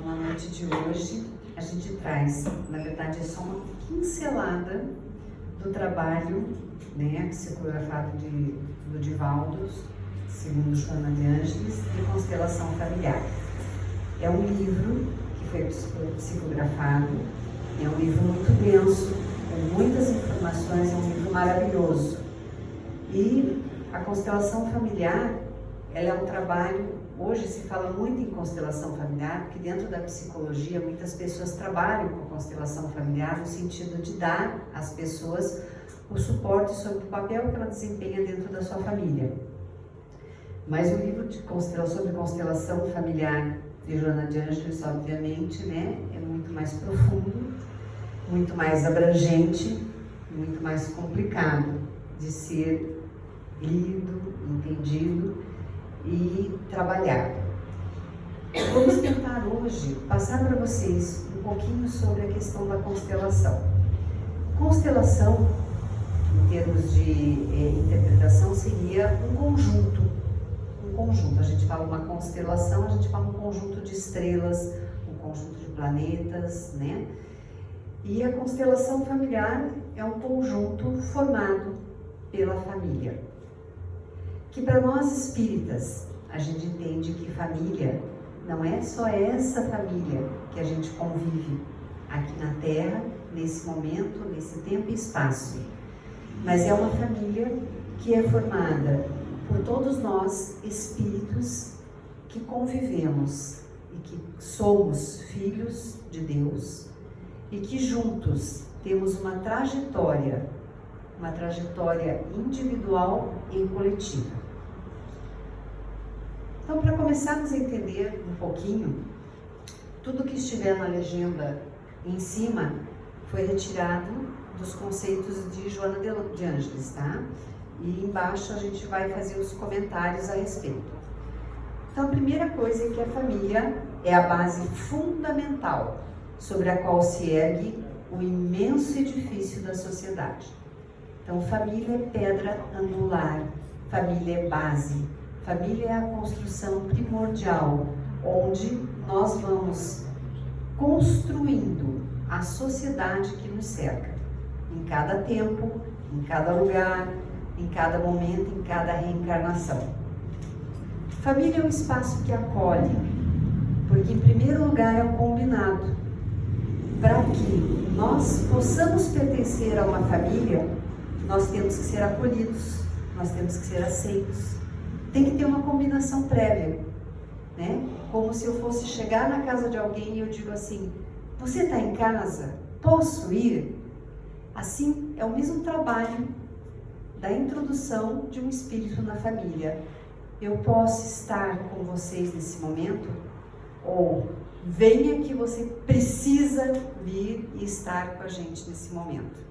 na noite de hoje a gente traz, na verdade, é só uma pincelada do trabalho, né, psicografado do Divaldo, segundo Joana de Ângeles, de Constelação Familiar. É um livro que foi psicografado, é um livro muito denso, com muitas informações, é um livro maravilhoso. E a constelação familiar, ela é um trabalho, hoje se fala muito em constelação familiar, porque dentro da psicologia muitas pessoas trabalham com constelação familiar no sentido de dar às pessoas o suporte sobre o papel que ela desempenha dentro da sua família. Mas o livro sobre constelação familiar de Joana de Ângeles, obviamente, né, é muito mais profundo, muito mais abrangente, muito mais complicado de ser lido, entendido e trabalhado. Vamos tentar hoje passar para vocês um pouquinho sobre a questão da constelação. Constelação, em termos de interpretação, seria um conjunto. A gente fala uma constelação, a gente fala um conjunto de estrelas, um conjunto de planetas, né? E a constelação familiar é um conjunto formado pela família. Que para nós espíritas, a gente entende que família não é só essa família que a gente convive aqui na Terra, nesse momento, nesse tempo e espaço, mas é uma família que é formada por todos nós espíritos que convivemos e que somos filhos de Deus e que juntos temos uma trajetória individual e coletiva. Então, para começarmos a entender um pouquinho, tudo que estiver na legenda em cima foi retirado dos conceitos de Joana de Ângeles, tá? E embaixo a gente vai fazer os comentários a respeito. Então, a primeira coisa é que a família é a base fundamental sobre a qual se ergue o imenso edifício da sociedade. Então, família é pedra angular, família é base, família é a construção primordial, onde nós vamos construindo a sociedade que nos cerca, em cada tempo, em cada lugar, em cada momento, em cada reencarnação. Família é um espaço que acolhe, porque em primeiro lugar é um combinado. Para que nós possamos pertencer a uma família, nós temos que ser acolhidos, nós temos que ser aceitos. Tem que ter uma combinação prévia, né? Como se eu fosse chegar na casa de alguém e eu digo assim: você está em casa? Posso ir? Assim, é o mesmo trabalho da introdução de um espírito na família. Eu posso estar com vocês nesse momento? Ou venha que você precisa vir e estar com a gente nesse momento.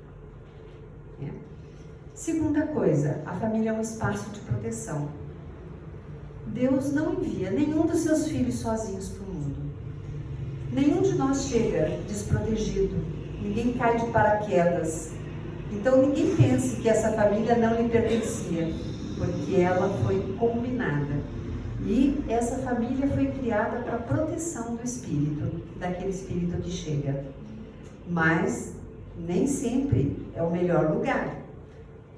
Segunda coisa, a família é um espaço de proteção. Deus não envia nenhum dos seus filhos sozinhos para o mundo. Nenhum de nós chega desprotegido. Ninguém cai de paraquedas. Então ninguém pense que essa família não lhe pertencia, porque ela foi combinada. E essa família foi criada para a proteção do espírito, daquele espírito que chega. Mas nem sempre é o melhor lugar.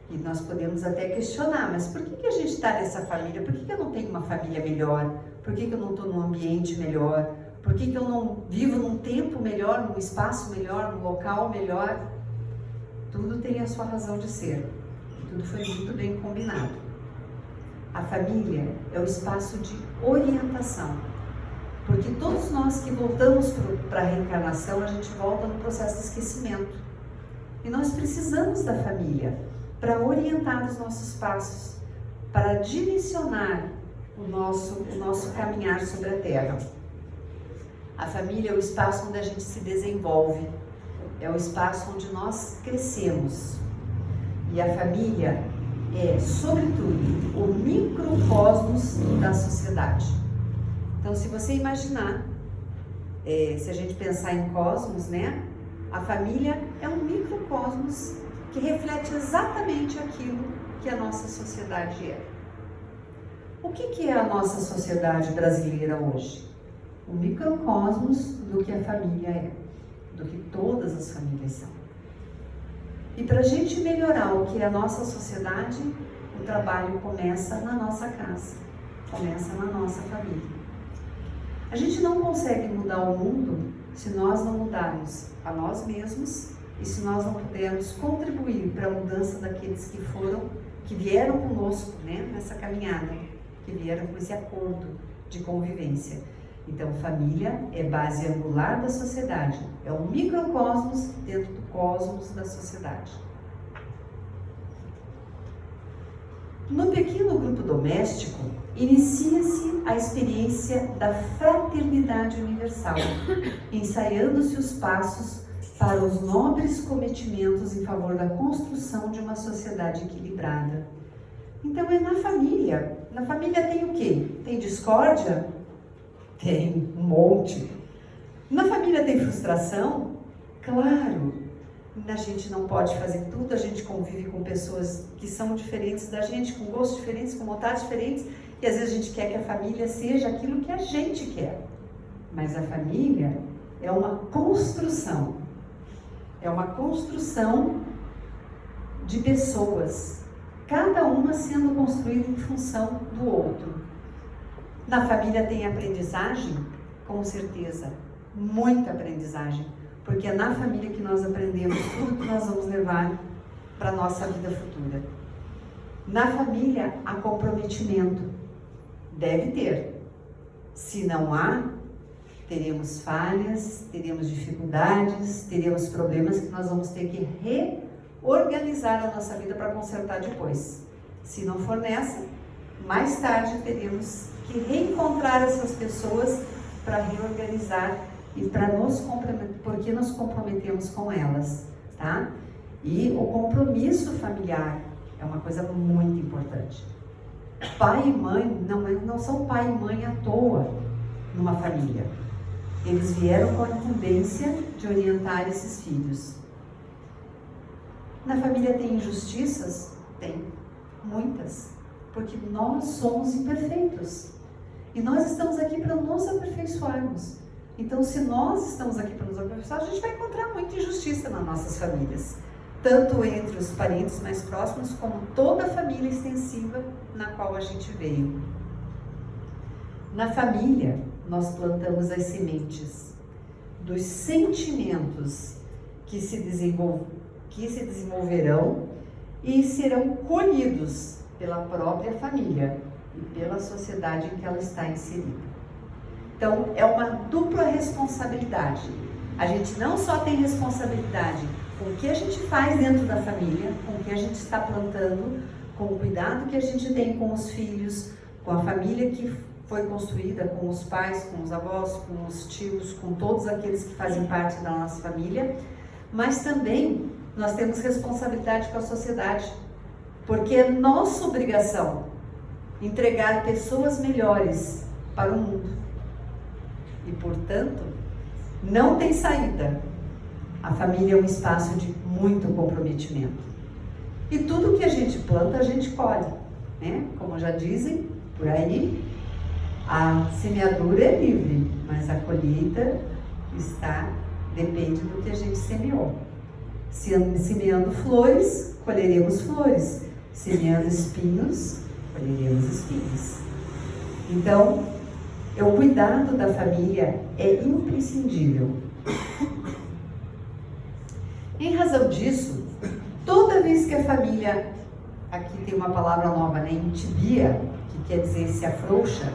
E nós podemos até questionar, mas por que a gente está nessa família? Por que eu não tenho uma família melhor? Por que eu não estou num ambiente melhor? Por que eu não vivo num tempo melhor, num espaço melhor, num local melhor? Tudo tem a sua razão de ser. Tudo foi muito bem combinado. A família é o espaço de orientação. Porque todos nós que voltamos para a reencarnação, a gente volta no processo de esquecimento. E nós precisamos da família para orientar os nossos passos, para direcionar o nosso caminhar sobre a Terra. A família é o espaço onde a gente se desenvolve, é o espaço onde nós crescemos. E a família é, sobretudo, o microcosmos da sociedade. Então, se você imaginar, se a gente pensar em cosmos, né? A família é um microcosmos que reflete exatamente aquilo que a nossa sociedade é. O que é a nossa sociedade brasileira hoje? o microcosmos do que a família é, do que todas as famílias são. E para a gente melhorar o que é a nossa sociedade, o trabalho começa na nossa casa, começa na nossa família. A gente não consegue mudar o mundo se nós não mudarmos a nós mesmos e se nós não pudermos contribuir para a mudança daqueles que vieram conosco, né, nessa caminhada, que vieram com esse acordo de convivência. Então, família é base angular da sociedade, é um microcosmos dentro do cosmos da sociedade. No pequeno grupo doméstico, inicia-se a experiência da fraternidade universal, ensaiando-se os passos para os nobres cometimentos em favor da construção de uma sociedade equilibrada. Então é na família. Na família tem o quê? Tem discórdia? Tem um monte. Na família tem frustração? Claro. A gente não pode fazer tudo, a gente convive com pessoas que são diferentes da gente, com gostos diferentes, com vontades diferentes, e às vezes a gente quer que a família seja aquilo que a gente quer. Mas a família é uma construção. É uma construção de pessoas, cada uma sendo construída em função do outro. Na família tem aprendizagem? Com certeza, muita aprendizagem, porque é na família que nós aprendemos tudo que nós vamos levar para a nossa vida futura. Na família há comprometimento, deve ter. Se não há, teremos falhas, teremos dificuldades, teremos problemas que nós vamos ter que reorganizar a nossa vida para consertar depois. Se não for nessa, mais tarde teremos que reencontrar essas pessoas para reorganizar e para nos comprometer, porque nos comprometemos com elas, tá? E o compromisso familiar é uma coisa muito importante. Pai e mãe não são pai e mãe à toa numa família. Eles vieram com a incumbência de orientar esses filhos. Na família tem injustiças? Tem, muitas, porque nós somos imperfeitos. E nós estamos aqui para nos aperfeiçoarmos. Então, se nós estamos aqui para nos aperfeiçoar, a gente vai encontrar muita injustiça nas nossas famílias. Tanto entre os parentes mais próximos, como toda a família extensiva na qual a gente veio. Na família, nós plantamos as sementes dos sentimentos que se desenvolverão e serão colhidos pela própria família e pela sociedade em que ela está inserida. Então, é uma dupla responsabilidade. A gente não só tem responsabilidade com o que a gente faz dentro da família, com o que a gente está plantando, com o cuidado que a gente tem com os filhos, com a família que foi construída, com os pais, com os avós, com os tios, com todos aqueles que fazem parte da nossa família, mas também nós temos responsabilidade com a sociedade, porque é nossa obrigação entregar pessoas melhores para o mundo. E, portanto, não tem saída. A família é um espaço de muito comprometimento. E tudo que a gente planta, a gente colhe, né? Como já dizem por aí, a semeadura é livre, mas a colheita depende do que a gente semeou. Semeando flores, colheremos flores. Semeando espinhos, colheremos espinhos. Então, o cuidado da família é imprescindível. Em razão disso, toda vez que a família, aqui tem uma palavra nova, né, entibia, que quer dizer se afrouxa,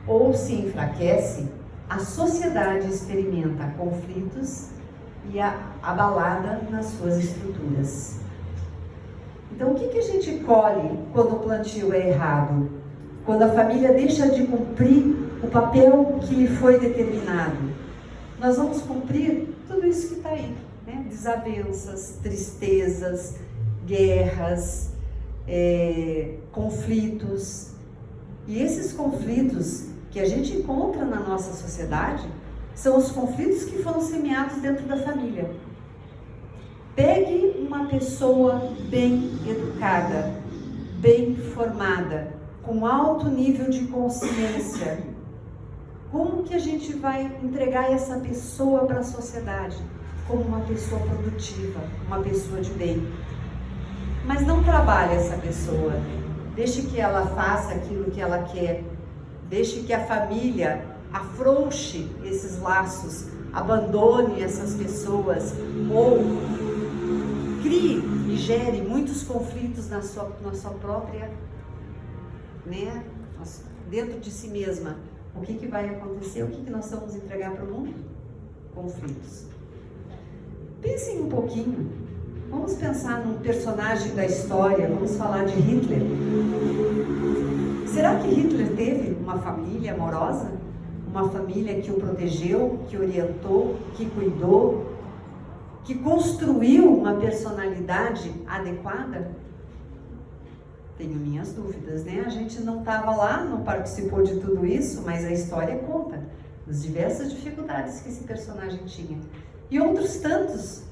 ou se enfraquece, a sociedade experimenta conflitos e abalada nas suas estruturas. Então, o que a gente colhe quando o plantio é errado? Quando a família deixa de cumprir o papel que lhe foi determinado? Nós vamos cumprir tudo isso que está aí, né? Desavenças, tristezas, guerras, conflitos. E esses conflitos que a gente encontra na nossa sociedade são os conflitos que foram semeados dentro da família. Pegue uma pessoa bem educada, bem formada, com alto nível de consciência, Como que a gente vai entregar essa pessoa para a sociedade? Como uma pessoa produtiva, uma pessoa de bem. Mas não trabalhe essa pessoa. Deixe que ela faça aquilo que ela quer. Deixe que a família afrouxe esses laços, abandone essas pessoas ou crie e gere muitos conflitos na sua própria, né, dentro de si mesma. O que vai acontecer? O que nós vamos entregar para o mundo? Conflitos. Pensem um pouquinho. Vamos pensar num personagem da história. Vamos falar de Hitler. Será que Hitler teve uma família amorosa? Uma família que o protegeu, que orientou, que cuidou, que construiu uma personalidade adequada? Tenho minhas dúvidas, né? A gente não estava lá, não participou de tudo isso, mas a história conta das diversas dificuldades que esse personagem tinha. E outros tantos,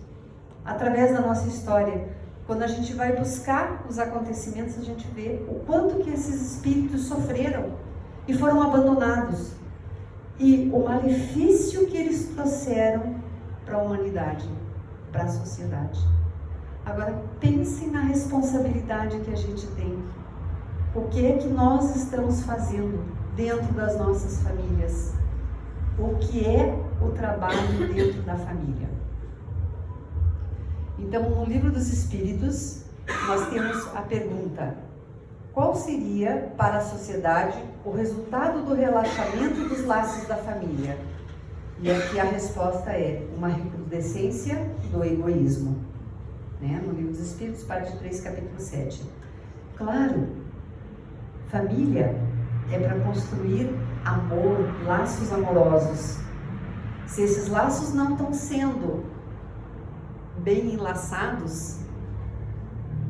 através da nossa história. Quando a gente vai buscar os acontecimentos, a gente vê o quanto que esses espíritos sofreram e foram abandonados. E o malefício que eles trouxeram para a humanidade, para a sociedade. Agora, pensem na responsabilidade que a gente tem. O que é que nós estamos fazendo dentro das nossas famílias? O que é o trabalho dentro da família? Então, no Livro dos Espíritos, nós temos a pergunta: qual seria para a sociedade o resultado do relaxamento dos laços da família? E aqui a resposta é uma recrudescência do egoísmo. Né? No Livro dos Espíritos, parte 3, capítulo 7. Claro, família é para construir amor, laços amorosos. Se esses laços não estão sendo bem enlaçados,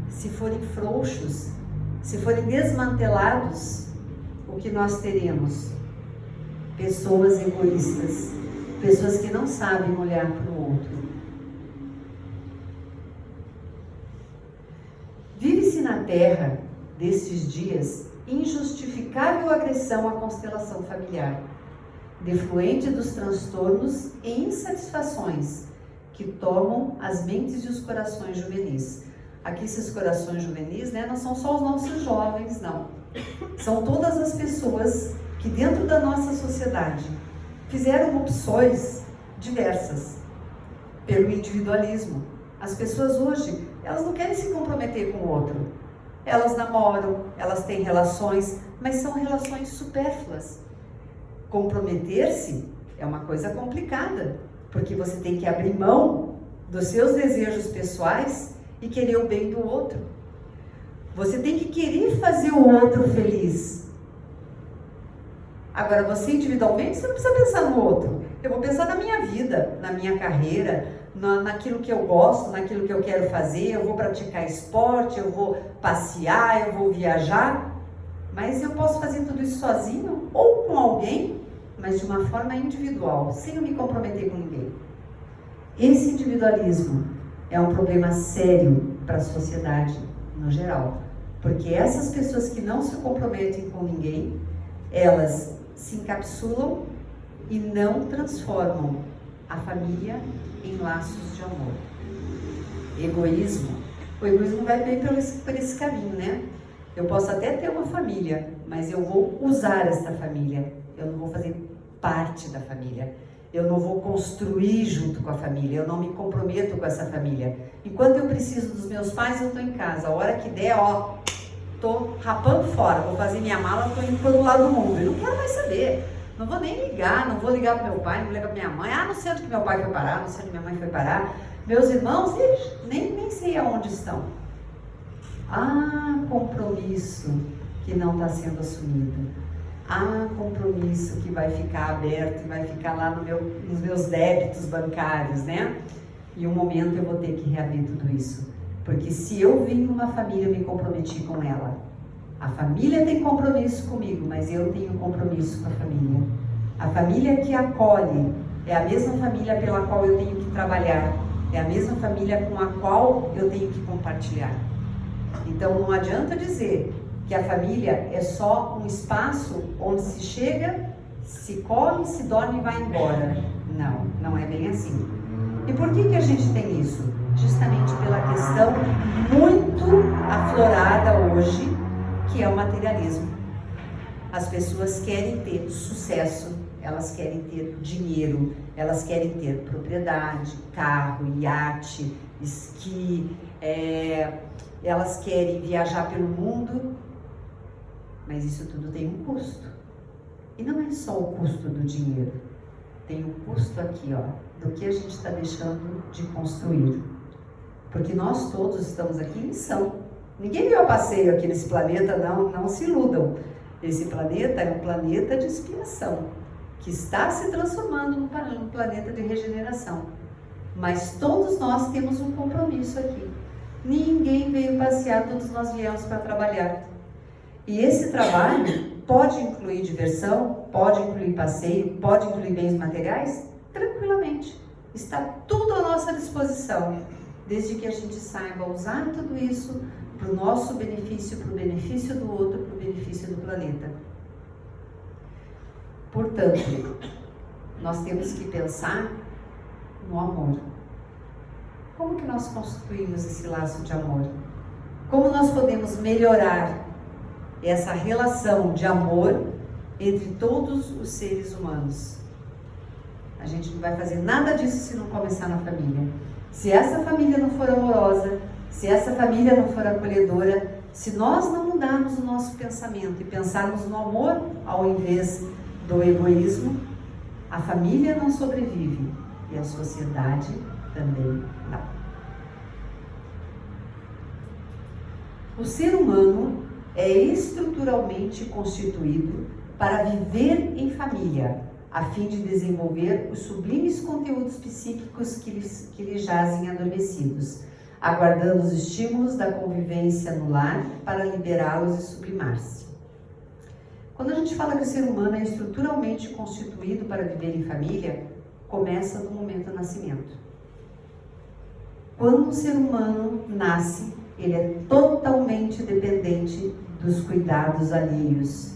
se forem frouxos, se forem desmantelados, o que nós teremos? Pessoas egoístas, pessoas que não sabem olhar para o outro. Vive-se na Terra, destes dias, injustificável agressão à constelação familiar, defluente dos transtornos e insatisfações que tomam as mentes e os corações juvenis. Aqui esses corações juvenis, né, não são só os nossos jovens, não. São todas as pessoas que dentro da nossa sociedade fizeram opções diversas pelo individualismo. As pessoas hoje, elas não querem se comprometer com o outro. Elas namoram, elas têm relações, mas são relações supérfluas. Comprometer-se é uma coisa complicada, porque você tem que abrir mão dos seus desejos pessoais e querer o bem do outro. Você tem que querer fazer o outro feliz. Agora, você individualmente, você não precisa pensar no outro. Eu vou pensar na minha vida, na minha carreira, naquilo que eu gosto, naquilo que eu quero fazer. Eu vou praticar esporte, eu vou passear, eu vou viajar. Mas eu posso fazer tudo isso sozinho ou com alguém, mas de uma forma individual, sem eu me comprometer com ninguém. Esse individualismo é um problema sério para a sociedade no geral, porque essas pessoas que não se comprometem com ninguém, elas se encapsulam e não transformam a família em laços de amor. Egoísmo. O egoísmo vai bem por esse caminho, né? Eu posso até ter uma família, mas eu vou usar essa família. Eu não vou fazer parte da família. Eu não vou construir junto com a família. Eu não me comprometo com essa família. Enquanto eu preciso dos meus pais, eu estou em casa. A hora que der, tô rapando fora. Vou fazer minha mala, tô indo para o lado do mundo. Eu não quero mais saber. Não vou nem ligar. Não vou ligar para meu pai, não vou ligar para minha mãe. Não sei onde que meu pai foi parar, não sei onde minha mãe foi parar. Meus irmãos, nem sei aonde estão. Compromisso que não está sendo assumido. Compromisso que vai ficar aberto, vai ficar lá nos meus débitos bancários, né? E um momento eu vou ter que reaver tudo isso. Porque se eu vim numa família, eu me comprometi com ela. A família tem compromisso comigo, mas eu tenho compromisso com a família. A família que acolhe é a mesma família pela qual eu tenho que trabalhar. É a mesma família com a qual eu tenho que compartilhar. Então não adianta dizer que a família é só um espaço onde se chega, se come, se dorme e vai embora. Não, não é bem assim. E por que a gente tem isso? Justamente pela questão muito aflorada hoje, que é o materialismo. As pessoas querem ter sucesso, elas querem ter dinheiro, elas querem ter propriedade, carro, iate, esqui, elas querem viajar pelo mundo, mas isso tudo tem um custo. E não é só o custo do dinheiro, tem um custo aqui, ó, do que a gente está deixando de construir. Porque nós todos estamos aqui em missão. Ninguém veio a passeio aqui nesse planeta, não se iludam. Esse planeta é um planeta de expiação, que está se transformando num planeta de regeneração. Mas todos nós temos um compromisso aqui. Ninguém veio passear, todos nós viemos para trabalhar. E esse trabalho pode incluir diversão, pode incluir passeio, pode incluir bens materiais, tranquilamente. Está tudo à nossa disposição, desde que a gente saiba usar tudo isso para o nosso benefício, para o benefício do outro, para o benefício do planeta. Portanto, nós temos que pensar no amor. Como que nós construímos esse laço de amor? Como nós podemos melhorar essa relação de amor entre todos os seres humanos? A gente não vai fazer nada disso se não começar na família. Se essa família não for amorosa, se essa família não for acolhedora, se nós não mudarmos o nosso pensamento e pensarmos no amor ao invés do egoísmo, a família não sobrevive e a sociedade também não. O ser humano é estruturalmente constituído para viver em família, a fim de desenvolver os sublimes conteúdos psíquicos que lhe jazem adormecidos, aguardando os estímulos da convivência no lar para liberá-los e sublimar-se. Quando a gente fala que o ser humano é estruturalmente constituído para viver em família, começa no momento do nascimento. Quando o ser humano nasce, ele é totalmente dependente dos cuidados alheios.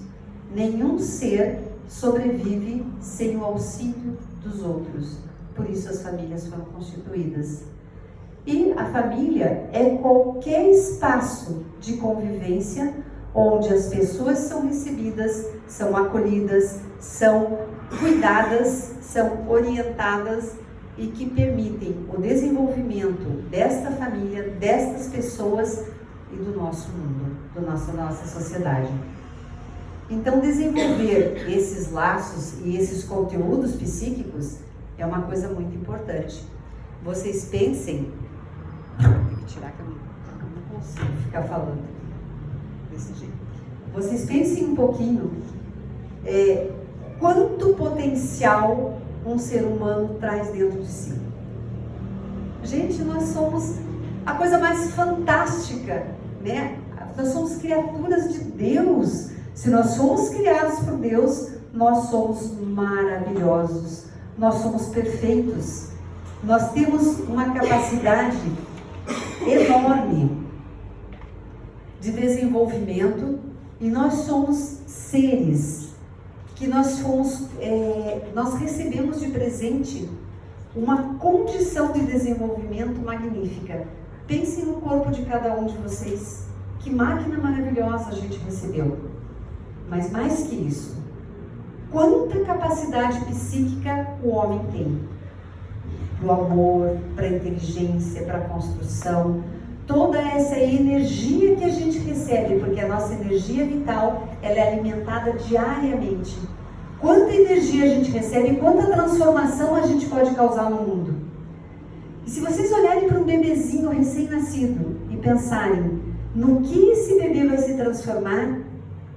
Nenhum ser sobrevive sem o auxílio dos outros. Por isso as famílias foram constituídas. E a família é qualquer espaço de convivência onde as pessoas são recebidas, são acolhidas, são cuidadas, são orientadas e que permitem o desenvolvimento desta família, destas pessoas e do nosso mundo, da nossa sociedade. Então, desenvolver esses laços e esses conteúdos psíquicos é uma coisa muito importante. Vocês pensem, tem que tirar que eu não consigo ficar falando desse jeito. Vocês pensem um pouquinho quanto potencial um ser humano traz dentro de si. Gente, nós somos a coisa mais fantástica, né? Nós somos criaturas de Deus. Se nós somos criados por Deus, nós somos maravilhosos, nós somos perfeitos, nós temos uma capacidade enorme de desenvolvimento e nós somos seres que nós recebemos de presente uma condição de desenvolvimento magnífica. Pensem no corpo de cada um de vocês, que máquina maravilhosa a gente recebeu. Mas mais que isso, quanta capacidade psíquica o homem tem? Para o amor, para a inteligência, para a construção, toda essa energia que a gente recebe, porque a nossa energia vital, ela é alimentada diariamente. Quanta energia a gente recebe, quanta transformação a gente pode causar no mundo. E se vocês olharem para um bebezinho recém-nascido e pensarem no que esse bebê vai se transformar,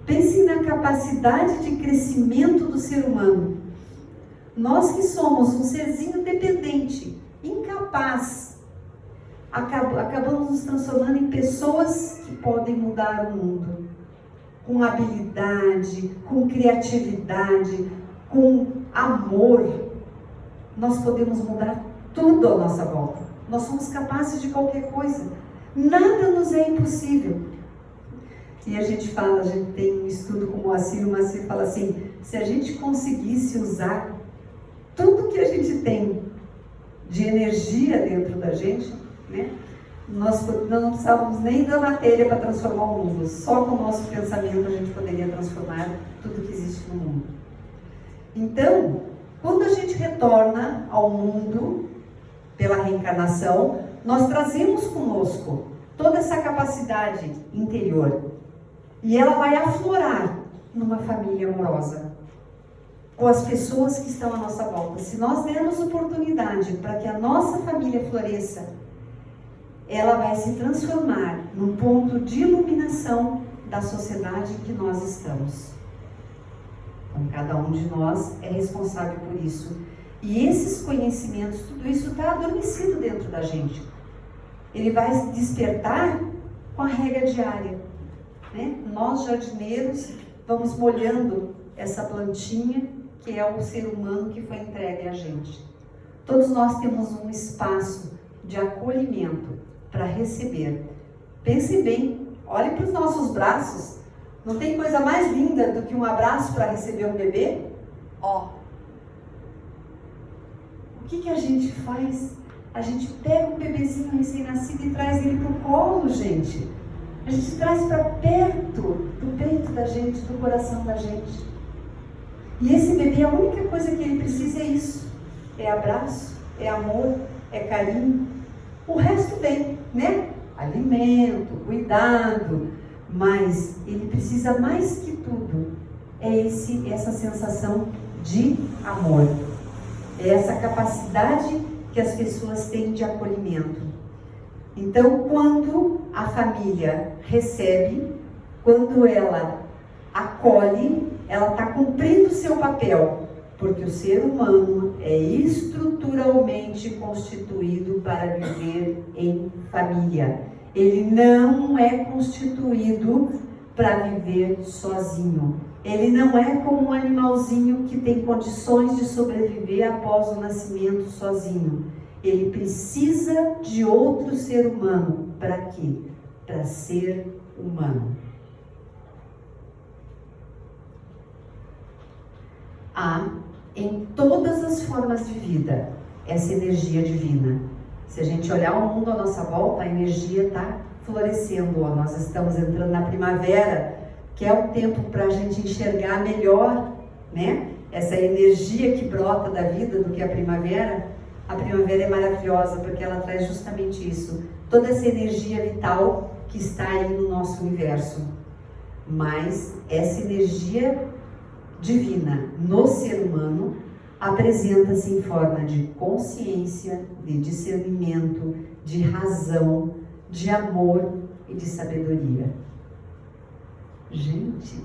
pensem na capacidade de crescimento do ser humano. Nós que somos um serzinho dependente, incapaz, acabamos nos transformando em pessoas que podem mudar o mundo. Com habilidade, com criatividade, com amor. Nós podemos mudar tudo à nossa volta. Nós somos capazes de qualquer coisa. Nada nos é impossível. E a gente tem um estudo com o Moacir fala assim, se a gente conseguisse usar tudo que a gente tem de energia dentro da gente, né? Nós não precisávamos nem da matéria para transformar o mundo, só com o nosso pensamento a gente poderia transformar tudo que existe no mundo. Então, quando a gente retorna ao mundo pela reencarnação, nós trazemos conosco toda essa capacidade interior e ela vai aflorar numa família amorosa, com as pessoas que estão à nossa volta. Se nós dermos oportunidade para que a nossa família floresça, ela vai se transformar num ponto de iluminação da sociedade em que nós estamos. Então, cada um de nós é responsável por isso. E esses conhecimentos, tudo isso está adormecido dentro da gente. Ele vai despertar com a rega diária, né? Nós, jardineiros, vamos molhando essa plantinha que é o ser humano que foi entregue a gente. Todos nós temos um espaço de acolhimento para receber. Pense bem, olhe para os nossos braços. Não tem coisa mais linda do que um abraço para receber um bebê? Ó. O que a gente faz? A gente pega um bebezinho recém-nascido e traz ele para o colo, gente. A gente traz para perto do peito da gente, do coração da gente. E esse bebê, a única coisa que ele precisa é isso. É abraço, é amor, é carinho. O resto vem, né? Alimento, cuidado. Mas ele precisa mais que tudo. É essa sensação de amor. É essa capacidade que as pessoas têm de acolhimento. Então, quando a família recebe, quando ela acolhe, ela está cumprindo o seu papel, porque o ser humano é estruturalmente constituído para viver em família. Ele não é constituído para viver sozinho. Ele não é como um animalzinho que tem condições de sobreviver após o nascimento sozinho. Ele precisa de outro ser humano. Para quê? Para ser humano. Há em todas as formas de vida essa energia divina. Se a gente olhar o mundo à nossa volta, a energia está florescendo. Nós estamos entrando na primavera, que é o tempo para a gente enxergar melhor, né? Essa energia que brota da vida do que a primavera. A primavera é maravilhosa porque ela traz justamente isso. Toda essa energia vital que está aí no nosso universo. Mas essa energia divina no ser humano apresenta-se em forma de consciência, de discernimento, de razão, de amor e de sabedoria. Gente,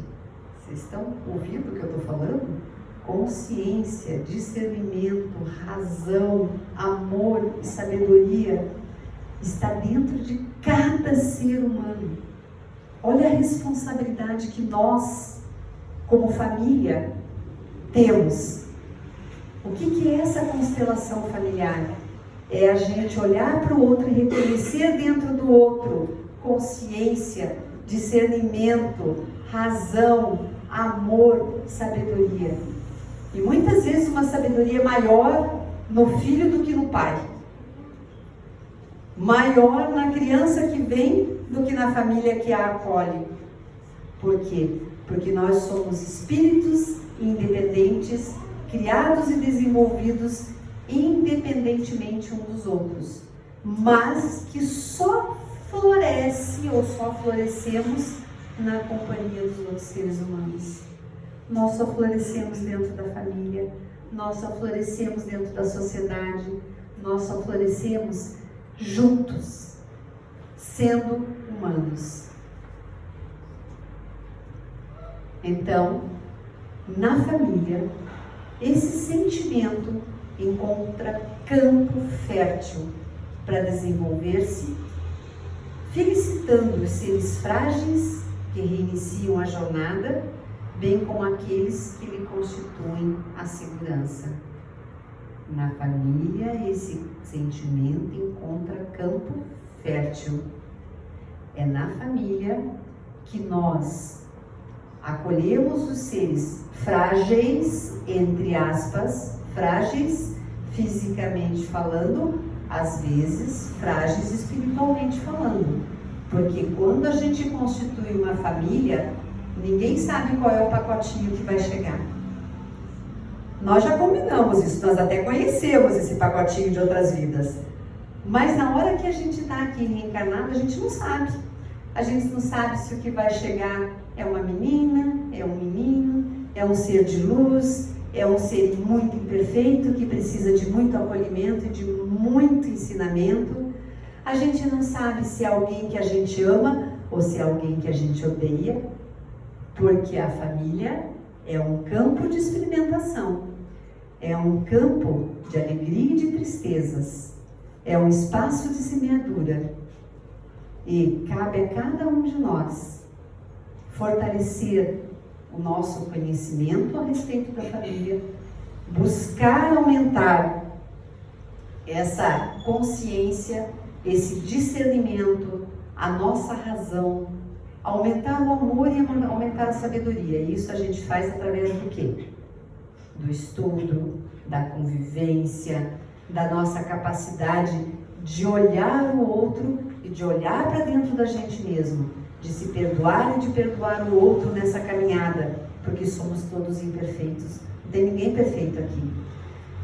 vocês estão ouvindo o que eu estou falando? Consciência, discernimento, razão, amor e sabedoria está dentro de cada ser humano. Olha a responsabilidade que nós, como família, temos. O que é essa constelação familiar? É a gente olhar para o outro e reconhecer dentro do outro consciência, discernimento, razão, amor, sabedoria. E muitas vezes uma sabedoria maior no filho do que no pai. Maior na criança que vem do que na família que a acolhe. Por quê? Porque nós somos espíritos independentes, criados e desenvolvidos independentemente uns dos outros, mas que só floresce ou só florescemos na companhia dos outros seres humanos. Nós só florescemos dentro da família, nós só florescemos dentro da sociedade, nós só florescemos juntos, sendo humanos. Então, na família, esse sentimento encontra campo fértil para desenvolver-se, felicitando os seres frágeis que reiniciam a jornada, bem como aqueles que lhe constituem a segurança. Na família, esse sentimento encontra campo fértil. É na família que nós acolhemos os seres frágeis, entre aspas, frágeis fisicamente falando, às vezes frágeis espiritualmente falando. Porque quando a gente constitui uma família, ninguém sabe qual é o pacotinho que vai chegar. Nós já combinamos isso, nós até conhecemos esse pacotinho de outras vidas. Mas na hora que a gente está aqui reencarnado, a gente não sabe. A gente não sabe se o que vai chegar é uma menina, é um menino, é um ser de luz, é um ser muito imperfeito, que precisa de muito acolhimento e de muito ensinamento. A gente não sabe se é alguém que a gente ama ou se é alguém que a gente odeia, porque a família é um campo de experimentação, é um campo de alegria e de tristezas, é um espaço de semeadura. E cabe a cada um de nós fortalecer o nosso conhecimento a respeito da família, buscar aumentar essa consciência, esse discernimento, a nossa razão, aumentar o amor e aumentar a sabedoria. E isso a gente faz através do quê? Do estudo, da convivência, da nossa capacidade de olhar o outro e de olhar para dentro da gente mesmo, de se perdoar e de perdoar o outro nessa caminhada, porque somos todos imperfeitos, não tem ninguém perfeito aqui.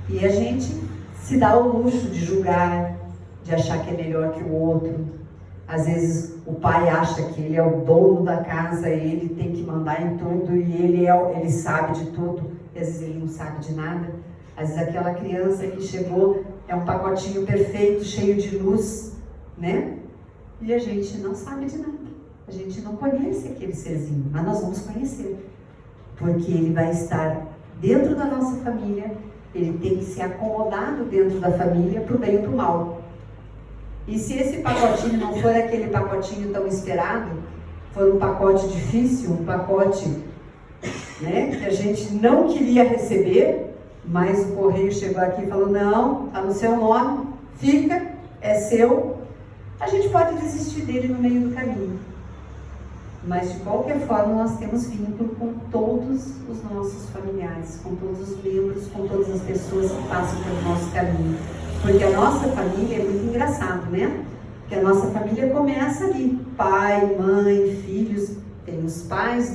E a gente se dá o luxo de julgar, de achar que é melhor que o outro. Às vezes o pai acha que ele é o dono da casa, ele tem que mandar em tudo e ele sabe de tudo, e às vezes ele não sabe de nada. Às vezes aquela criança que chegou é um pacotinho perfeito, cheio de luz, né? E a gente não sabe de nada. A gente não conhece aquele serzinho, mas nós vamos conhecer. Porque ele vai estar dentro da nossa família, ele tem que ser acomodado dentro da família para o bem ou para o mal. E se esse pacotinho não for aquele pacotinho tão esperado, for um pacote difícil, um pacote, né, que a gente não queria receber, mas o correio chegou aqui e falou, não, está no seu nome, fica, é seu, a gente pode desistir dele no meio do caminho. Mas de qualquer forma nós temos vínculo com todos os nossos familiares, com todos os membros, com todas as pessoas que passam pelo nosso caminho. Porque a nossa família é muito engraçado, né? Porque a nossa família começa ali, pai, mãe, filhos, tem os pais,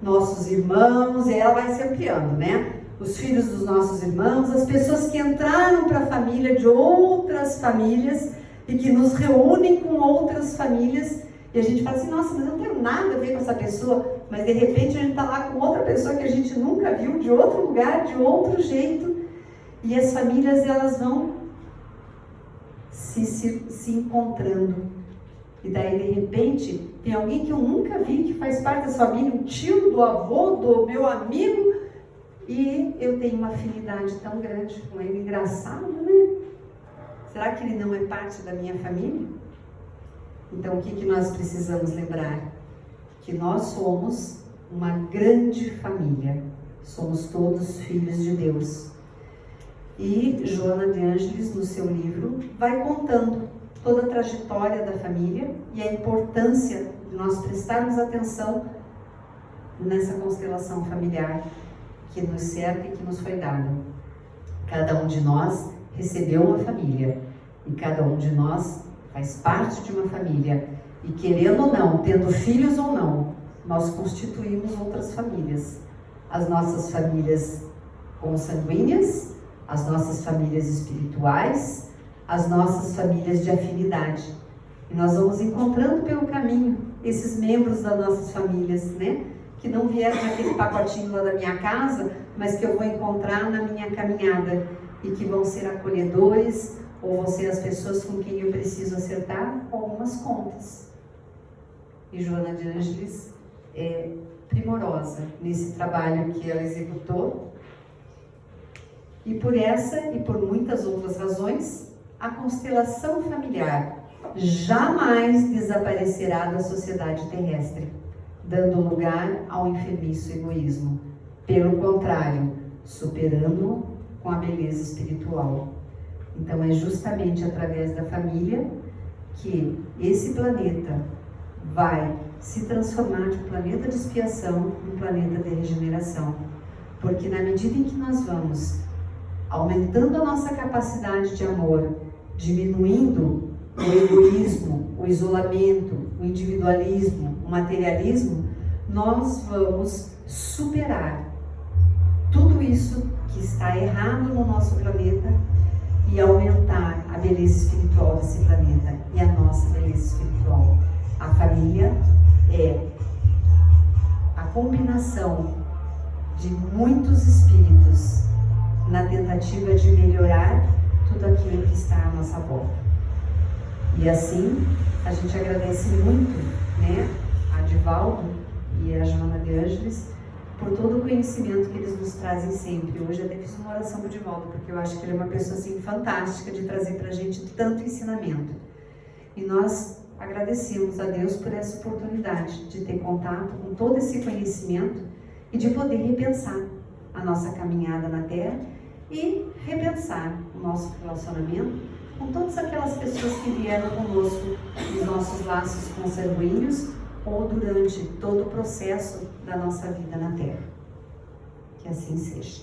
nossos irmãos, e ela vai se ampliando, né? Os filhos dos nossos irmãos, as pessoas que entraram para a família de outras famílias e que nos reúnem com outras famílias, e a gente fala assim, nossa, mas eu não tenho nada a ver com essa pessoa, mas de repente a gente está lá com outra pessoa que a gente nunca viu, de outro lugar, de outro jeito, e as famílias elas vão se encontrando. E daí de repente tem alguém que eu nunca vi, que faz parte dessa família, um tio, do avô, do meu amigo, e eu tenho uma afinidade tão grande com ele, engraçado, né? Será que ele não é parte da minha família? Então, o que nós precisamos lembrar? Que nós somos uma grande família. Somos todos filhos de Deus. E Joana de Ângeles, no seu livro, vai contando toda a trajetória da família e a importância de nós prestarmos atenção nessa constelação familiar que nos cerca e que nos foi dada. Cada um de nós recebeu uma família e cada um de nós faz parte de uma família, e querendo ou não, tendo filhos ou não, nós constituímos outras famílias. As nossas famílias consanguíneas, as nossas famílias espirituais, as nossas famílias de afinidade. E nós vamos encontrando pelo caminho esses membros das nossas famílias, né? Que não vieram naquele pacotinho lá da minha casa, mas que eu vou encontrar na minha caminhada e que vão ser acolhedores, ou vão ser as pessoas com quem eu preciso acertar algumas contas. E Joana de Ângeles é primorosa nesse trabalho que ela executou. E por essa e por muitas outras razões, a constelação familiar jamais desaparecerá da sociedade terrestre, dando lugar ao enfermiço egoísmo. Pelo contrário, superando-o com a beleza espiritual. Então é justamente através da família que esse planeta vai se transformar de um planeta de expiação em um planeta de regeneração. Porque na medida em que nós vamos aumentando a nossa capacidade de amor, diminuindo o egoísmo, o isolamento, o individualismo, o materialismo, nós vamos superar tudo isso que está errado no nosso planeta e aumentar a beleza espiritual desse planeta e a nossa beleza espiritual. A família é a combinação de muitos espíritos na tentativa de melhorar tudo aquilo que está à nossa volta. E assim, a gente agradece muito, né, a Divaldo e a Joana de Ângeles por todo o conhecimento que eles nos trazem sempre. Hoje eu até fiz uma oração para o Divaldo, porque eu acho que ele é uma pessoa assim fantástica de trazer para a gente tanto ensinamento. E nós agradecemos a Deus por essa oportunidade de ter contato com todo esse conhecimento e de poder repensar a nossa caminhada na Terra e repensar o nosso relacionamento com todas aquelas pessoas que vieram conosco nos nossos laços consanguíneos ou durante todo o processo da nossa vida na Terra. Que assim seja.